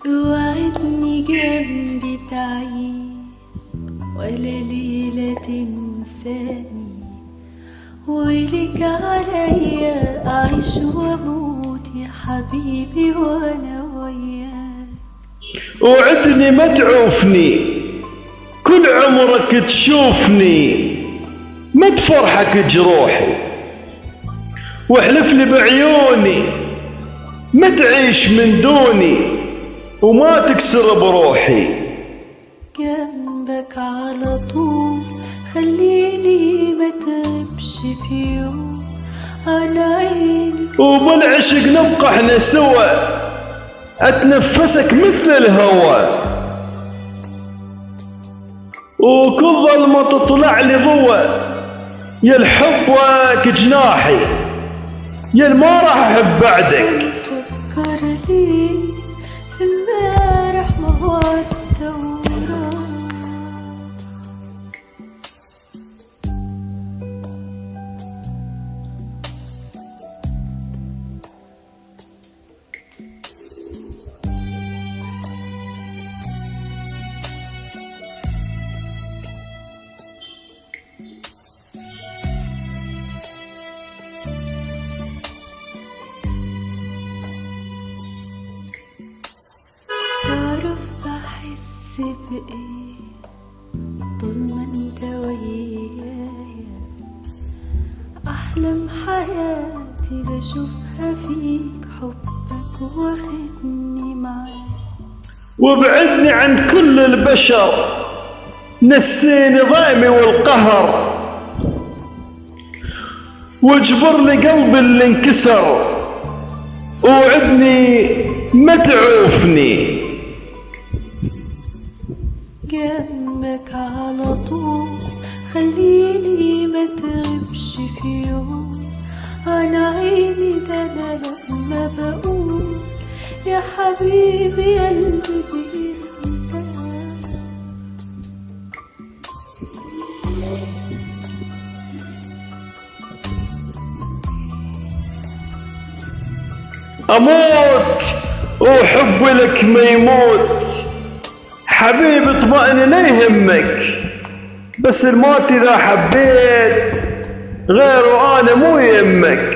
وعدني جنبي تعيش ولا ليلة تنساني، ولك عليا أعيش وأموت يا حبيبي وأنا وياك. وعدني ما تعوفني كل عمرك تشوفني، ما تفرحك جروحي، واحلف لي بعيوني ما تعيش من دوني وما تكسر بروحي. جنبك على طول خليني ما تغيبش في يوم على عيني، وبالعشق نبقى احنا سوا اتنفسك مثل الهوى، وكل ظلمة تطلع لي ضوى، يا الحب واك جناحي يا ما راح احب بعدك. فكر لي في امبارح ما هو الدوران. تعرف بحس بإيه طول ما انت ويايا، أحلام حياتي بشوفها فيك، حبك واخدني معاك. وابعدني عن كل البشر نسيني ضيمي والقهر، واجبر لي قلبي اللي انكسر، ووعدني ما تعوفني. جنبك على طول خليني ما تغيبش في يوم عن عيني، ده انا لما بقول يا حبيبي قلبي بيرتاح. اموت وحبي لك ما يموت، حبيبي اطمئن لا يهمك، بس الموت اذا حبيت غيره انا مو يهمك.